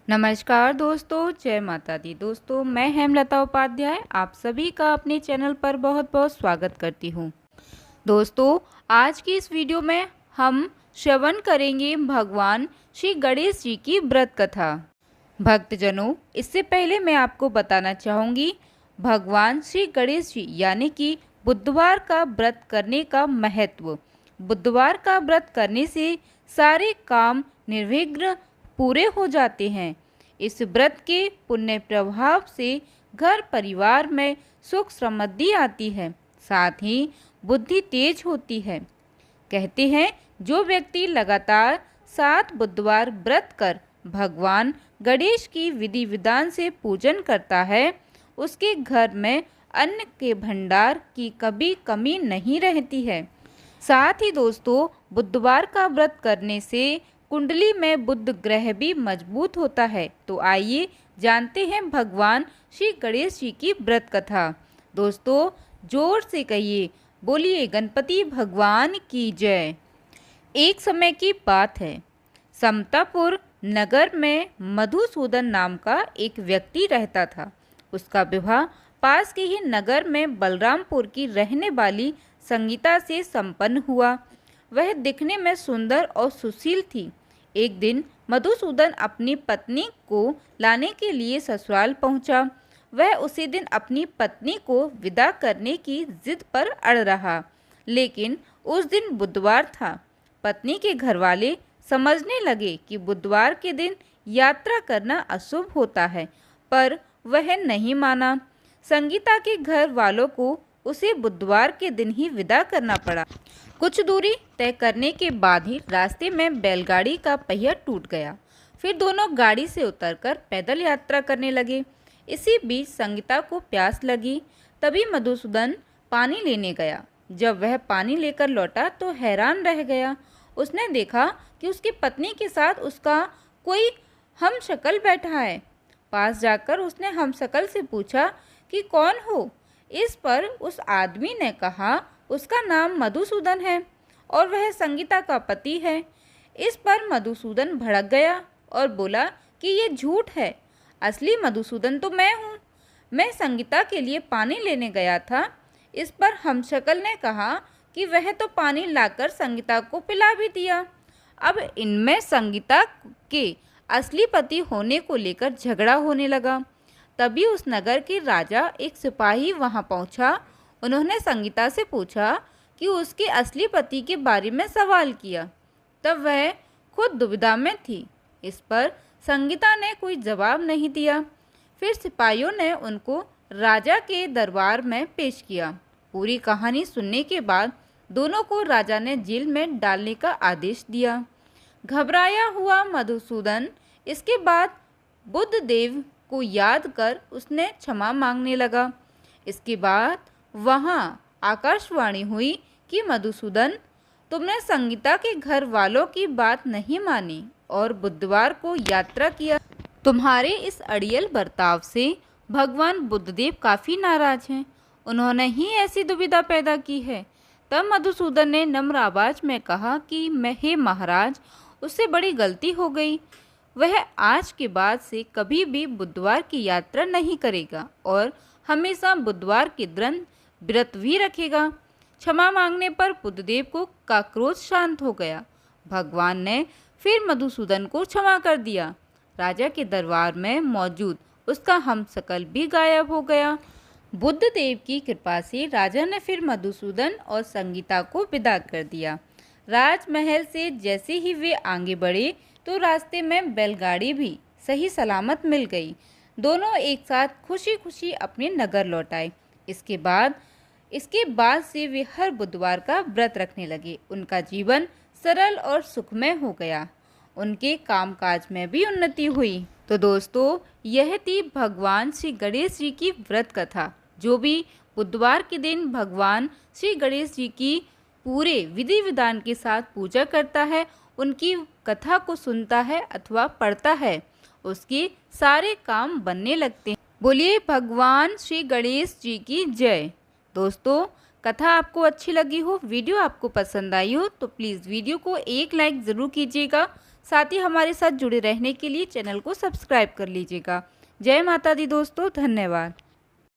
नमस्कार दोस्तों, जय माता दी। दोस्तों, मैं हेमलता उपाध्याय आप सभी का अपने चैनल पर बहुत बहुत स्वागत करती हूँ। दोस्तों, आज की इस वीडियो में हम श्रवण करेंगे भगवान श्री गणेश जी की व्रत कथा। भक्तजनों, इससे पहले मैं आपको बताना चाहूँगी भगवान श्री गणेश जी यानी कि बुधवार का व्रत करने का महत्व। बुधवार का व्रत करने से सारे काम निर्विघ्न पूरे हो जाते हैं। इस व्रत के पुण्य प्रभाव से घर परिवार में सुख समृद्धि आती है, साथ ही बुद्धि तेज होती है। कहते हैं जो व्यक्ति लगातार 7 बुधवार व्रत कर भगवान गणेश की विधि विधान से पूजन करता है, उसके घर में अन्न के भंडार की कभी कमी नहीं रहती है। साथ ही दोस्तों, बुधवार का व्रत करने से कुंडली में बुध ग्रह भी मजबूत होता है। तो आइए जानते हैं भगवान श्री गणेश जी की व्रत कथा। दोस्तों, जोर से कहिए, बोलिए गणपति भगवान की जय। एक समय की बात है, समतापुर नगर में मधुसूदन नाम का एक व्यक्ति रहता था। उसका विवाह पास के ही नगर में बलरामपुर की रहने वाली संगीता से संपन्न हुआ। वह दिखने में सुंदर और सुशील थी। एक दिन मधुसूदन अपनी पत्नी को लाने के लिए ससुराल पहुंचा। वह उसी दिन अपनी पत्नी को विदा करने की जिद पर अड़ रहा, लेकिन उस दिन बुधवार था। पत्नी के घरवाले समझने लगे कि बुधवार के दिन यात्रा करना अशुभ होता है, पर वह नहीं माना। संगीता के घर वालों को उसे बुधवार के दिन ही विदा करना पड़ा। कुछ दूरी तय करने के बाद ही रास्ते में बैलगाड़ी का पहिया टूट गया। फिर दोनों गाड़ी से उतरकर पैदल यात्रा करने लगे। इसी बीच संगीता को प्यास लगी। तभी मधुसूदन पानी लेने गया। जब वह पानी लेकर लौटा तो हैरान रह गया। उसने देखा कि उसकी पत्नी के साथ उसका कोई हमशक्ल बैठा है। पास जाकर उसने हमशक्ल से पूछा कि कौन हो। इस पर उस आदमी ने कहा उसका नाम मधुसूदन है और वह संगीता का पति है। इस पर मधुसूदन भड़क गया और बोला कि ये झूठ है, असली मधुसूदन तो मैं हूँ। मैं संगीता के लिए पानी लेने गया था। इस पर हमशक्ल ने कहा कि वह तो पानी लाकर संगीता को पिला भी दिया। अब इनमें संगीता के असली पति होने को लेकर झगड़ा होने लगा। तभी उस नगर के राजा एक सिपाही वहां पहुंचा। उन्होंने संगीता से पूछा कि उसके असली पति के बारे में सवाल किया। तब वह खुद दुविधा में थी। इस पर संगीता ने कोई जवाब नहीं दिया। फिर सिपाहियों ने उनको राजा के दरबार में पेश किया। पूरी कहानी सुनने के बाद दोनों को राजा ने जेल में डालने का आदेश दिया। घबराया हुआ मधुसूदन इसके बाद बुद्धदेव को याद कर उसने क्षमा मांगने लगा। इसके बाद वहाँ आकाशवाणी हुई कि मधुसूदन, तुमने संगीता के घर वालों की बात नहीं मानी और बुधवार को यात्रा किया। तुम्हारे इस अड़ियल बर्ताव से भगवान बुद्धदेव काफ़ी नाराज हैं। उन्होंने ही ऐसी दुविधा पैदा की है। तब मधुसूदन ने नम्र आवाज में कहा कि हे महाराज, उससे बड़ी गलती हो गई। वह आज के बाद से कभी भी बुधवार की यात्रा नहीं करेगा और हमेशा बुधवार के दिन व्रत भी रखेगा। क्षमा मांगने पर बुद्धदेव का क्रोध शांत हो गया। भगवान ने फिर मधुसूदन को क्षमा कर दिया। राजा के दरबार में मौजूद उसका हमशक्ल भी गायब हो गया। बुद्धदेव की कृपा से राजा ने फिर मधुसूदन और संगीता को विदा कर दिया। राजमहल से जैसे ही वे आगे बढ़े तो रास्ते में बैलगाड़ी भी सही सलामत मिल गई। दोनों एक साथ खुशी खुशी अपने नगर लौट आए। इसके बाद से वे हर बुधवार का व्रत रखने लगे। उनका जीवन सरल और सुखमय हो गया। उनके कामकाज में भी उन्नति हुई। तो दोस्तों, यह थी भगवान श्री गणेश जी की व्रत कथा। जो भी बुधवार के दिन भगवान श्री गणेश जी की पूरे विधि विधान के साथ पूजा करता है, उनकी कथा को सुनता है अथवा पढ़ता है, उसके सारे काम बनने लगते हैं। बोलिए भगवान श्री गणेश जी की जय। दोस्तों, कथा आपको अच्छी लगी हो, वीडियो आपको पसंद आई हो तो प्लीज़ वीडियो को एक लाइक ज़रूर कीजिएगा। साथ ही हमारे साथ जुड़े रहने के लिए चैनल को सब्सक्राइब कर लीजिएगा। जय माता दी दोस्तों, धन्यवाद।